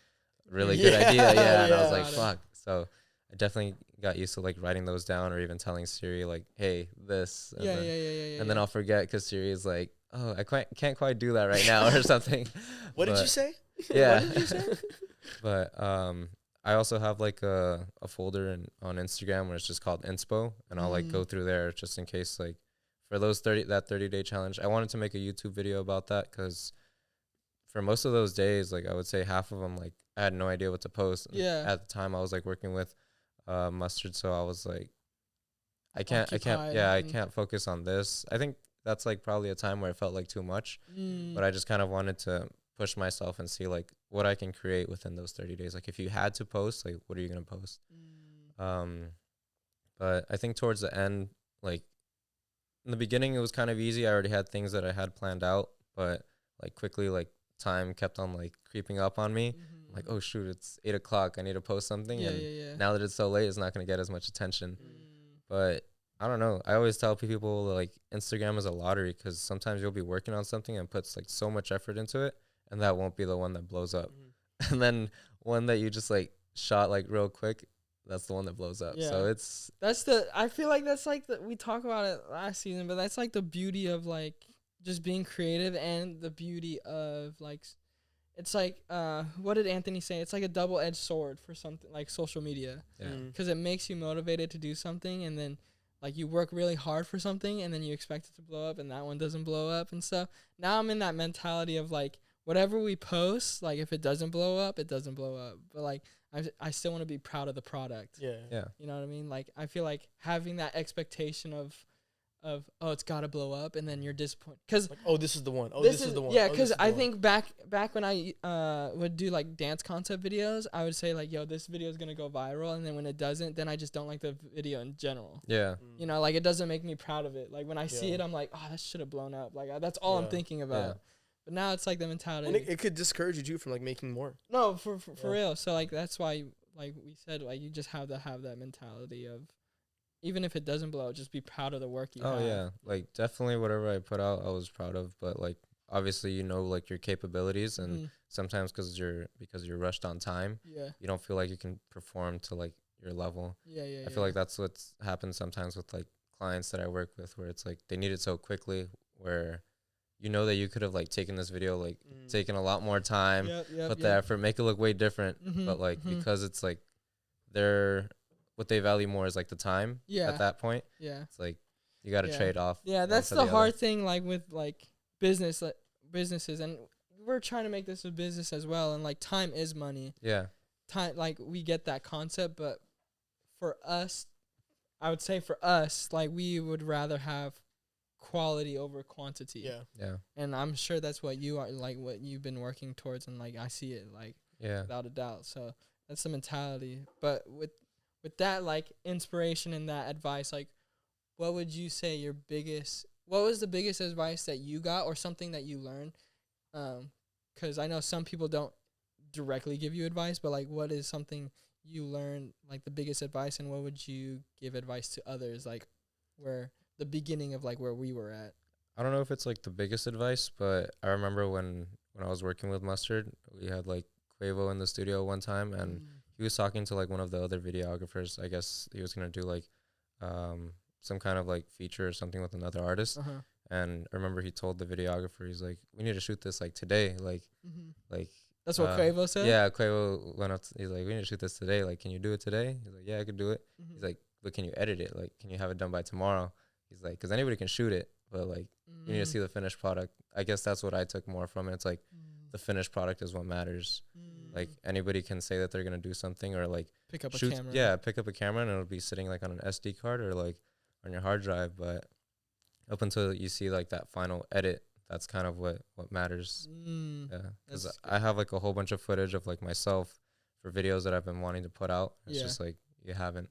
really good idea, and I was like, fuck. So I definitely got used to like writing those down, or even telling Siri like, hey, this, and then I'll forget because Siri is like, oh, I can't quite do that right now or something. What did you say? Yeah. What did you say? But I also have like a folder on Instagram where it's just called Inspo, and I'll like go through there just in case, like for those 30-day challenge. I wanted to make a YouTube video about that because for most of those days, like I would say half of them, like I had no idea what to post. Yeah. At the time I was like working with Mustard, so I was like, I can't focus on this. I think that's like probably a time where it felt like too much, but I just kind of wanted to push myself and see like what I can create within those 30 days. Like if you had to post, like what are you going to post? But I think towards the end, like in the beginning, it was kind of easy. I already had things that I had planned out, but like quickly, like time kept on like creeping up on me. Like, oh shoot, it's 8 o'clock. I need to post something. Now that it's so late, it's not going to get as much attention. But I don't know. I always tell people like Instagram is a lottery because sometimes you'll be working on something and puts like so much effort into it, and that won't be the one that blows up. And then one that you just like shot like real quick, that's the one that blows up. So I feel like that's like we talked about it last season, but that's like the beauty of like just being creative, and the beauty of like, it's like, what did Anthony say? It's like a double-edged sword for something like social media. Because it makes you motivated to do something, and then like you work really hard for something, and then you expect it to blow up, and that one doesn't blow up and stuff. Now I'm in that mentality of like, whatever we post, like if it doesn't blow up, it doesn't blow up. But like I still want to be proud of the product. Yeah. You know what I mean? Like I feel like having that expectation of oh, it's got to blow up, and then you're disappointed because like, oh, this is the one. Oh, this is the one. Yeah, because I think back when I would do like dance concept videos, I would say like, yo, this video is gonna go viral, and then when it doesn't, then I just don't like the video in general. Yeah. You know, like it doesn't make me proud of it. Like when I see it, I'm like, oh, that should have blown up. Like that's all I'm thinking about. Yeah. But now it's like the mentality. And it could discourage you too from like making more. No, for real. So like that's why like we said, like you just have to have that mentality of even if it doesn't blow, just be proud of the work you have. Oh yeah, like definitely whatever I put out, I was proud of. But like obviously, like your capabilities, and sometimes because you're rushed on time, you don't feel like you can perform to like your level. I feel like that's what's happened sometimes with like clients that I work with, where it's like they need it so quickly, where that you could have like taken this video, like taken a lot more time, put the effort, make it look way different, but like because it's like what they value more is like the time at that point. It's like you got to trade off. That's the hard thing, like with like businesses, and we're trying to make this a business as well, and like time is money. Time, like we get that concept, but for us, I would say for us, like we would rather have quality over quantity. And I'm sure that's what you are, like what you've been working towards, and like I see it like without a doubt. So that's the mentality. But with that like inspiration and that advice, like what would you say what was the biggest advice that you got, or something that you learned? 'Cause I know some people don't directly give you advice, but like what is something you learned, like the biggest advice, and what would you give advice to others, like where the beginning of like where we were at? I don't know if it's like the biggest advice, but I remember when I was working with Mustard, we had like Quavo in the studio one time, and he was talking to like one of the other videographers. I guess he was gonna do like some kind of like feature or something with another artist. And I remember he told the videographer, he's like, we need to shoot this like today, like that's what Quavo said. Yeah, Quavo went up. He's like, we need to shoot this today. Like, can you do it today? He's like, yeah, I could do it. He's like, but can you edit it? Like, can you have it done by tomorrow? He's like, because anybody can shoot it, but like you need to see the finished product. I guess that's what I took more from it. It's like the finished product is what matters. Like anybody can say that they're gonna do something, or like pick up a camera. Yeah, pick up a camera and it'll be sitting like on an SD card or like on your hard drive. But up until you see like that final edit, that's kind of what matters. Because I have like a whole bunch of footage of like myself for videos that I've been wanting to put out. It's just like you haven't.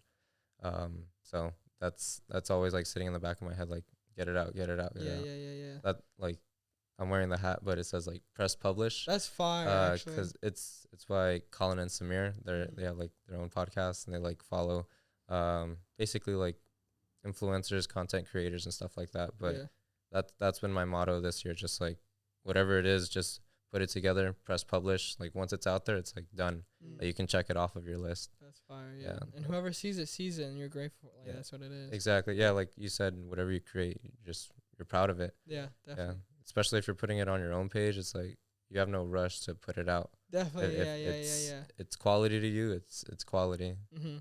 So that's always like sitting in the back of my head, like get it out. That like I'm wearing the hat, but it says like press publish. That's fire. Actually, because it's by Khaled and Samir. They have like their own podcast, and they like follow basically like influencers, content creators, and stuff like that. But that's been my motto this year. Just like whatever it is, just put it together, press publish. Like once it's out there, it's like done. Like, you can check it off of your list. That's fire. Yeah. And whoever sees it, and you're grateful. Like that's what it is. Exactly. Yeah. Like you said, whatever you create, you're proud of it. Yeah. Definitely. Yeah. Especially if you're putting it on your own page, it's like you have no rush to put it out. Definitely. It's quality to you. It's quality.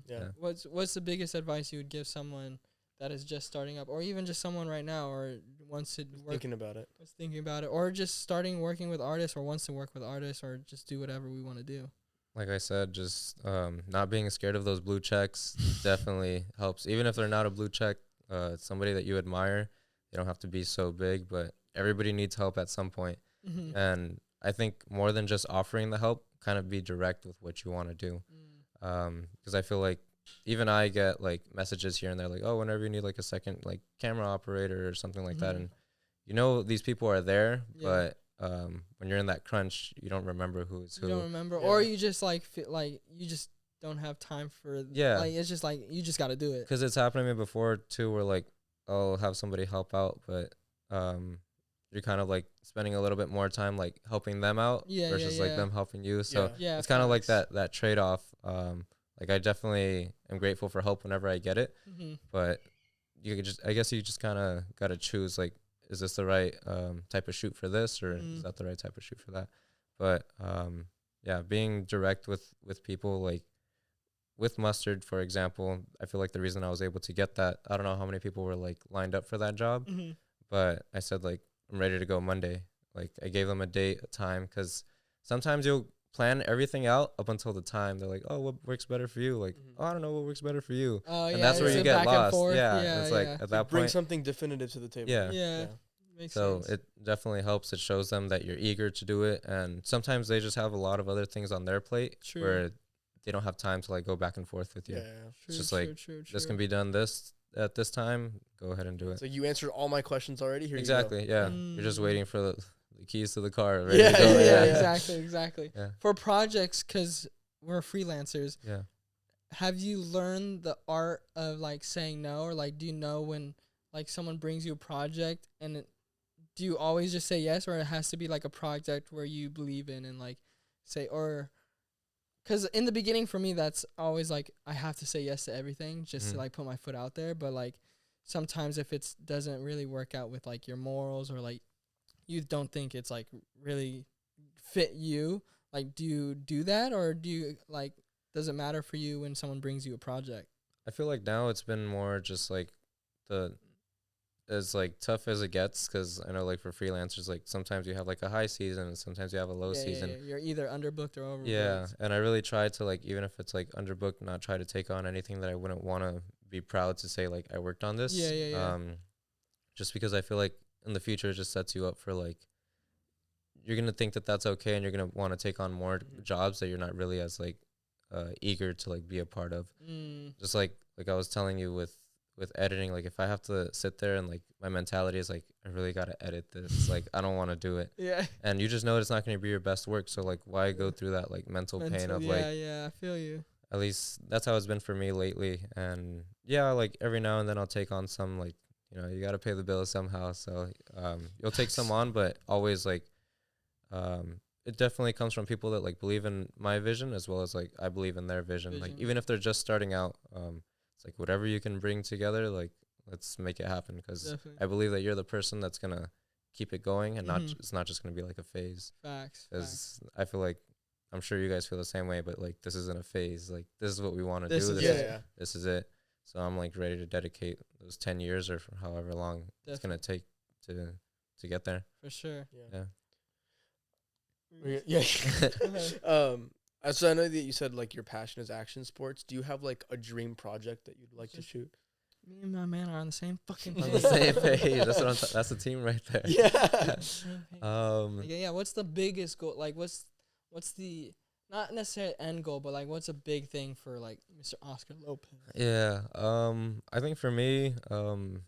Yeah. What's the biggest advice you would give someone that is just starting up, or even just someone right now, or wants to work, thinking about it, or just starting working with artists, or wants to work with artists, or just do whatever we want to do? Like I said, just not being scared of those blue checks definitely helps. Even if they're not a blue check, somebody that you admire, they don't have to be so big, but everybody needs help at some point. And I think more than just offering the help, kind of be direct with what you want to do. Because I feel like even I get like messages here and there like, oh, whenever you need like a second like camera operator or something like that. And these people are there, but when you're in that crunch, you don't remember who's who. You don't remember, or you just like feel like you just don't have time for like it's just like you just got to do it. Because it's happened to me before too, where like I'll have somebody help out, but you're kind of like spending a little bit more time like helping them out versus like them helping you. So it's kind of like that trade off. Like I definitely am grateful for help whenever I get it, but I guess you just kind of got to choose, like, is this the right type of shoot for this, or is that the right type of shoot for that? But being direct with people, like with Mustard, for example, I feel like the reason I was able to get that, I don't know how many people were like lined up for that job, but I said like, I'm ready to go Monday. Like I gave them a date, a time, because sometimes you'll plan everything out up until the time. They're like, oh, what works better for you? Like, oh, I don't know what works better for you. And that's where you get lost. It's like at that point, bring something definitive to the table. Makes so sense. it definitely helps. It shows them that you're eager to do it, and sometimes they just have a lot of other things on their plate where they don't have time to like go back and forth with you. It's just like this can be done at this time. Go ahead and do it. So you answered all my questions already. Here exactly. You go. Yeah, you're just waiting for the keys to the car. Ready to go. Exactly. For projects, because we're freelancers. have you learned the art of like saying no, or like do you know when like someone brings you a project and do you always just say yes, or it has to be like a project where you believe in and like say, or because in the beginning for me that's always like I have to say yes to everything just to like put my foot out there, but like sometimes if it doesn't really work out with like your morals, or like you don't think it's like really fit you, like do you do that, or do you like does it matter for you when someone brings you a project? I feel like now it's been more just like as like tough as it gets, because I know like for freelancers, like sometimes you have like a high season and sometimes you have a low season. Yeah. You're either underbooked or overbooked. Yeah, and I really try to like, even if it's like underbooked, not try to take on anything that I wouldn't want to be proud to say like I worked on this. Yeah. Just because I feel like in the future it just sets you up for like you're gonna think that that's okay, and you're gonna want to take on more jobs that you're not really as like eager to like be a part of. Just like I was telling you with editing, like if I have to sit there and like my mentality is like I really gotta edit this, like I don't want to do it. Yeah. And you just know it's not gonna be your best work, so like why go through that like mental pain of like. Yeah, I feel you. At least that's how it's been for me lately. And yeah, like every now and then I'll take on some, like, you know, you got to pay the bills somehow. So you'll take some on, but always like it definitely comes from people that like believe in my vision as well as like I believe in their vision. Like even if they're just starting out, it's like whatever you can bring together, like let's make it happen, because I believe that you're the person that's gonna keep it going, and not it's not just gonna be like a phase. Facts. Because I feel like, I'm sure you guys feel the same way, but like this isn't a phase. Like this is what we want to do. This is it. So I'm like ready to dedicate those 10 years or for however long it's gonna take to get there. For sure. Yeah. So I know that you said like your passion is action sports. Do you have like a dream project that you'd like to shoot? Me and my man are on the same fucking page. On the same page. That's what that's the team right there. Yeah. What's the biggest goal? Like, what's the not necessarily end goal, but like, what's a big thing for like Mr. Oscar Lopez? Yeah. I think for me, I don't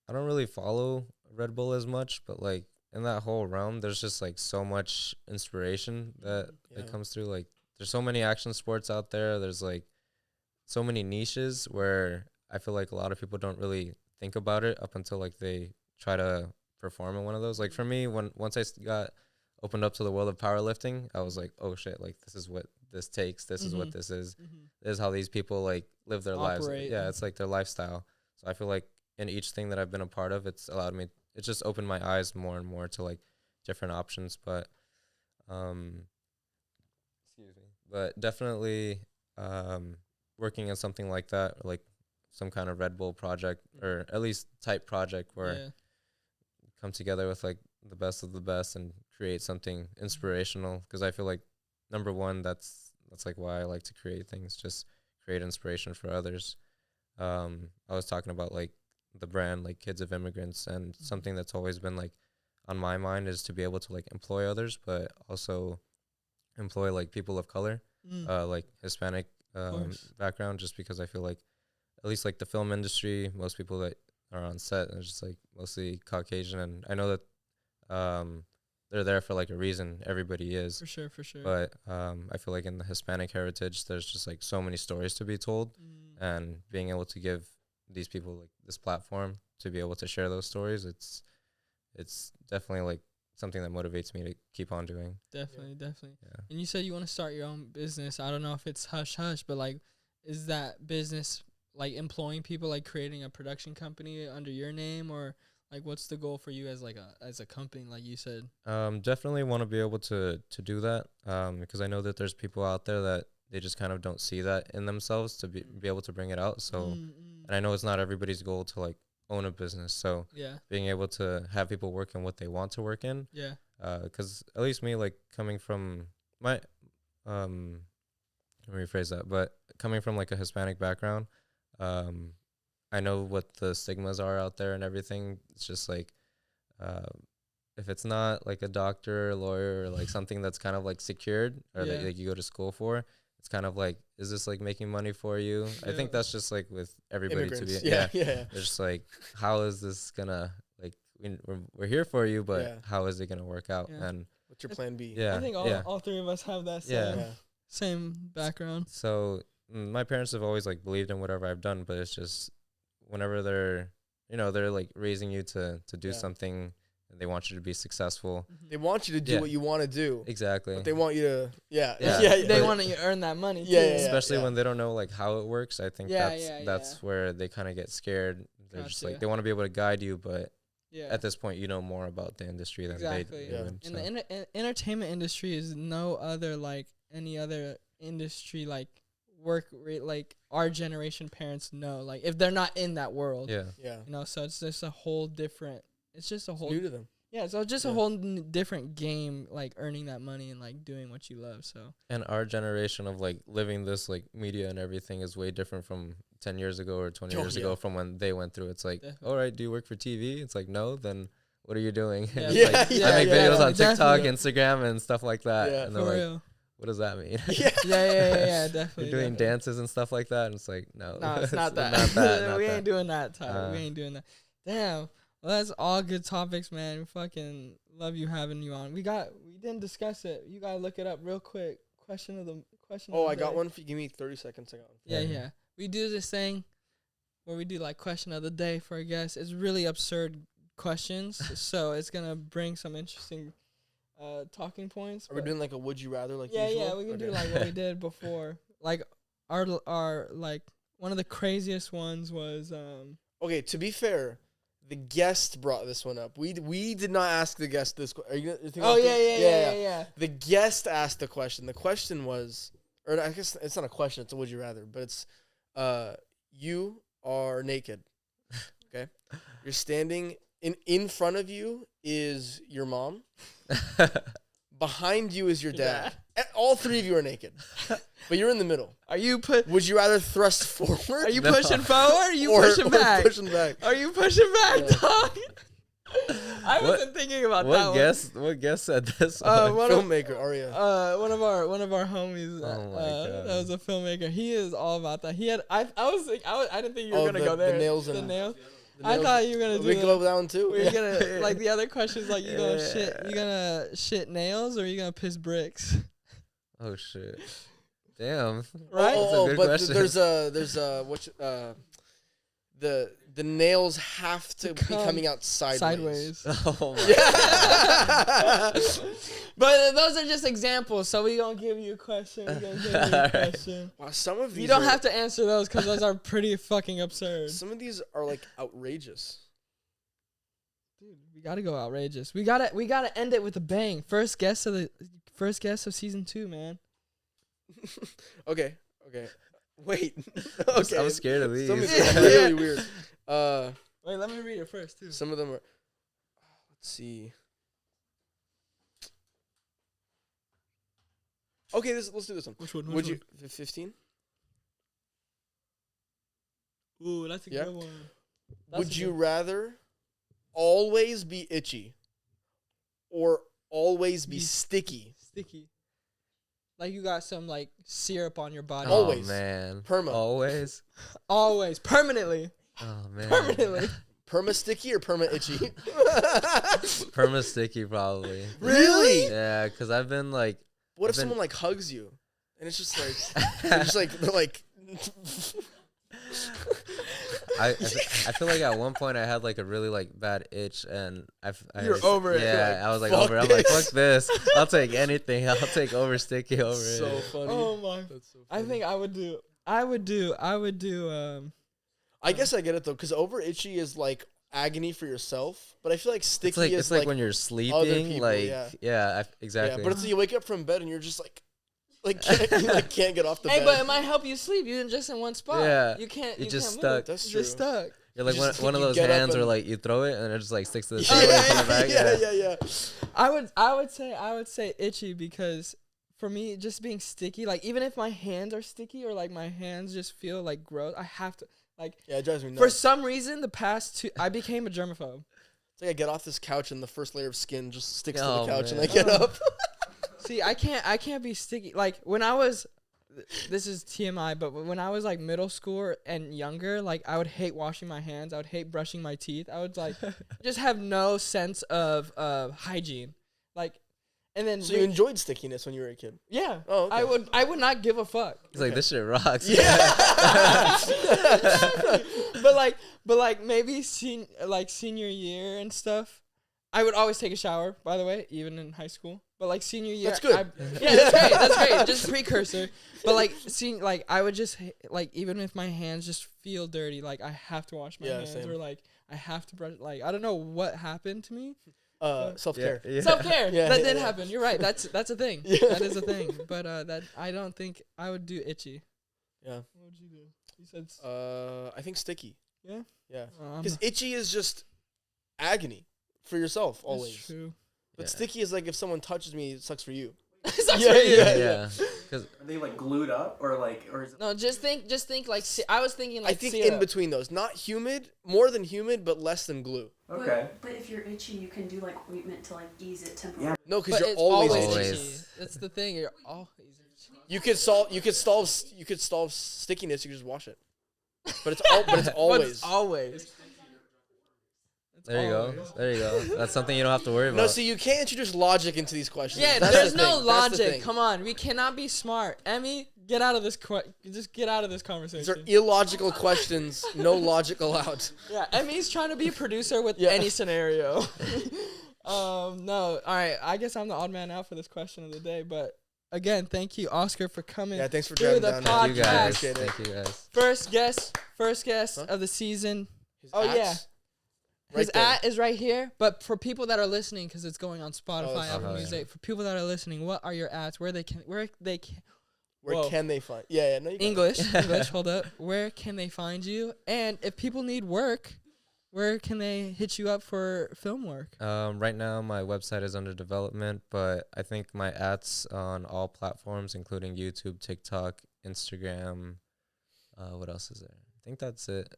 really follow Red Bull as much, but like in that whole realm, there's just like so much inspiration that comes through. Like, there's so many action sports out there. There's like so many niches where I feel like a lot of people don't really think about it up until like they try to perform in one of those. Like for me, once I got opened up to the world of powerlifting, I was like, oh shit, like this is what this takes. This is what this is. This is how these people like live their lives. Yeah, it's like their lifestyle. So I feel like in each thing that I've been a part of, it's allowed me, it's just opened my eyes more and more to like different options. But excuse me. But definitely working on something like that, or like some kind of Red Bull project, or at least type project where come together with like the best of the best and create something inspirational. Because I feel like number one, that's like why I like to create things, just create inspiration for others. I was talking about like the brand, like Kids of Immigrants, and something that's always been like on my mind is to be able to like employ others, but also employ like people of color, like Hispanic background, just because I feel like at least like the film industry, most people that are on set are just like mostly Caucasian, and I know that they're there for like a reason. Everybody is. For sure. But I feel like in the Hispanic heritage, there's just like so many stories to be told, and being able to give these people like this platform to be able to share those stories, it's definitely like something that motivates me to keep on doing. Definitely. Yeah. And you said you want to start your own business. I don't know if it's hush, but like, is that business like employing people, like creating a production company under your name, or like what's the goal for you as like a company, like you said? Definitely want to be able to do that, because I know that there's people out there that they just kind of don't see that in themselves to be able to bring it out. So, and I know it's not everybody's goal to like own a business. So being able to have people work in what they want to work in. Because at least me, like coming from my, let me rephrase that, but coming from like a Hispanic background, I know what the stigmas are out there and everything. It's just like, if it's not like a doctor or lawyer or like something that's kind of like secured or that like you go to school for, it's kind of like, is this like making money for you? I think that's just like with everybody Immigrants. to be. They're just like, how is this gonna like, we're here for you, but how is it gonna work out? And what's your plan B? I think all three of us have that same background. So my parents have always like believed in whatever I've done, but it's just whenever they're like raising you to do something, and they want you to be successful. They want you to do what you want to do. Exactly. But they want you to They want you to earn that money too. Especially when they don't know like how it works. I think that's where they kind of get scared. They're just like they want to be able to guide you, but at this point you know more about the industry than they do. And the entertainment industry is no other like any other industry like like our generation parents know, like if they're not in that world. So it's just a whole different, it's new to them. So just a whole different game, like earning that money and like doing what you love. So and our generation of like living this like media and everything is way different from 10 years ago or 20 years ago from when they went through. It's like, all right, do you work for TV? It's like, no, then what are you doing? I make videos on TikTok, Instagram, and stuff like that. And they're like, what does that mean? Definitely. You're doing dances and stuff like that, and it's like, no, it's not that. We ain't doing that, Tyler. We ain't doing that. Damn. Well, that's all good topics, man. We fucking love having you on. We didn't discuss it. You gotta look it up real quick. Question of the I got one. If you give me 30 seconds, I got one. Yeah. We do this thing where we do like question of the day for our guests. It's really absurd questions, so it's gonna bring some interesting talking points. Are we doing like a would you rather like usual? Yeah, we can do like what we did before. Like our like one of the craziest ones was okay, to be fair, the guest brought this one up. We did not ask the guest this question. Are you thinking yeah. The guest asked the question. The question was, or I guess it's not a question, it's a would you rather, but it's you are naked. Okay? You're standing in front of you is your mom. Behind you is your dad. All three of you are naked. But you're in the middle. Would you rather thrust forward? Are you pushing forward or are you pushing back? Pushing back? Are you pushing back, dog? I wasn't thinking about that one. What guest said this? Filmmaker, Arya. One of our homies. Oh my God. That was a filmmaker. He is all about that. He had. I didn't think you were gonna go there. The nails. I thought you were gonna do. We go down too. We're gonna like the other questions like you gonna shit nails or you gonna piss bricks? Oh shit! Damn. Right. But question. there's the nails have to be coming out sideways. Oh my God. But those are just examples, so we gonna give you a question. Wow, some of these you don't have to answer those because those are pretty fucking absurd. Some of these are like outrageous. Dude, we gotta go outrageous. We gotta end it with a bang. First guest of season 2, man. Okay. Wait. Okay. I'm scared of these. Some of these are really weird. Wait, let me read it first too. Some of them are. Let's see. Okay, let's do this one. Which one? Would you 15? Ooh, that's a good one. Would you rather always be itchy or always be sticky? Sticky. Like you got some like syrup on your body. Always. Oh man. Perma. Always. Always. Permanently. Oh man. Permanently. Perma sticky or perma itchy? Perma sticky probably. Really? Yeah, because I've been like. What if someone like hugs you and it's just like they're like. I feel like at one point I had like a really like bad itch and You're over it. Yeah, I was like over it. I'm like, fuck this. I'll take anything. I'll take over sticky over it. So funny. Oh my. That's so funny. I think I would do. I guess I get it though, because over itchy is like agony for yourself, but I feel like sticky it's like when you're sleeping, people, like exactly. Yeah, but it's you wake up from bed and you're just can't get off the bed. Hey, but it might help you sleep. You're just in one spot. Yeah, you can't. You just can't stuck. Move. That's true. Just stuck. You're like one of those hands where like you throw it and it just like sticks to the table. Yeah. I would say itchy because for me, just being sticky, like even if my hands are sticky or like my hands just feel like gross, I have to like. Yeah, it drives me nuts. For some reason, the past 2, I became a germaphobe. It's like I get off this couch and the first layer of skin just sticks to the couch and I get up. See, I can't be sticky. Like when I was, this is TMI, but when I was like middle school and younger, like I would hate washing my hands. I would hate brushing my teeth. I would like just have no sense of hygiene. Like, And then So you enjoyed stickiness when you were a kid? Yeah. Oh, okay. I would not give a fuck. He's like, this shit rocks. Yeah. but like maybe senior year and stuff. I would always take a shower, by the way, even in high school. But like senior year, that's good. That's great. Just precursor. But like I would just like, even if my hands just feel dirty, like I have to wash my hands, same. or like I have to brush. Like I don't know what happened to me. Self-care. Yeah. Self-care. Yeah, that yeah, did yeah. happen. You're right. That's a thing. Yeah. That is a thing. But that I don't think I would do itchy. Yeah. What would you do? You said. I think sticky. Yeah. Yeah. Because itchy is just agony for yourself always. That's true. But sticky is like if someone touches me, it sucks for you. Yeah. Are they like glued up or is it? No, just think like I was thinking like I think syrup. in between those, not humid, more than humid, but less than glue. Okay. But if you're itchy, you can do like ointment to like ease it temporarily. Yeah. No, because But you're it's always Always. itchy. itchy. That's the thing. You're always itchy. You could solve stickiness. You could just wash it. But it's always. Always. There you go. There you go. That's something you don't have to worry about. No, see, you can't introduce logic into these questions. Yeah, That's there's the no thing. That's the logic. thing. Come on, we cannot be smart. Emmy, get out of this. Just get out of this These conversation. are illogical questions. No logic allowed. Yeah, Emmy's trying to be a producer with any scenario. No, all right. I guess I'm the odd man out for this question of the day, but again, thank you, Oscar, for coming. Yeah, thanks for through driving the down. Thank you guys. Appreciate it. Thank you guys. First guest Huh? of the season. His Oh, axe? yeah. Right His there. at is right here, but for people that are listening, because it's going on Spotify, that's Apple fine. Music. For people that are listening, what are your ads? Where they can Where Whoa. can they find? Yeah, no, you got it. English, hold up. Where can they find you? And if people need work, where can they hit you up for film work? Right now, my website is under development, but I think my ads on all platforms, including YouTube, TikTok, Instagram. What else is there? I think that's it.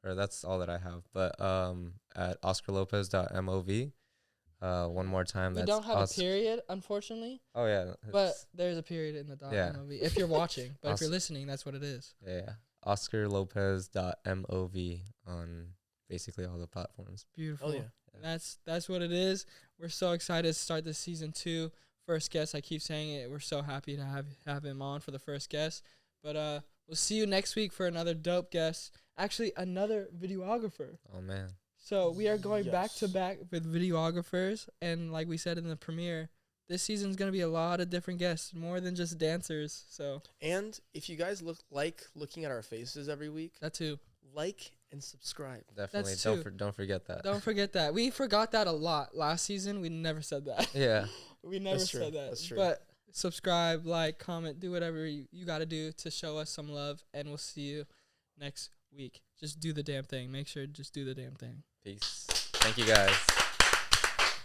That's all that I have. But at oscarlopez.mov. One more time. We That's don't have a period, unfortunately, Oh yeah. but there's a period in the dot Yeah. movie. If you're watching, but if Os- you're listening, that's what it is. Yeah. oscarlopez.mov on basically all the platforms. Beautiful. Oh yeah. That's what it is. We're so excited to start this season 2. First guest, I keep saying it. We're so happy to have him on for the first guest. But we'll see you next week for another dope guest. Actually, another videographer. Oh man. So we are going back Yes. to back with videographers, and like we said in the premiere, this season's gonna be a lot of different guests, more than just dancers. So And if you guys looking at our faces every week, that too. like and subscribe. Definitely. That's Don't true. don't forget that. Don't forget that. We forgot that a lot last season. We never said that. Yeah. We never That's true. said that. That's true. But subscribe, like, comment, do whatever you got to do to show us some love, and we'll see you next week. Just do the damn thing. Make sure to just do the damn thing. Peace. Thank you guys.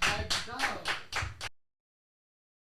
Let's go.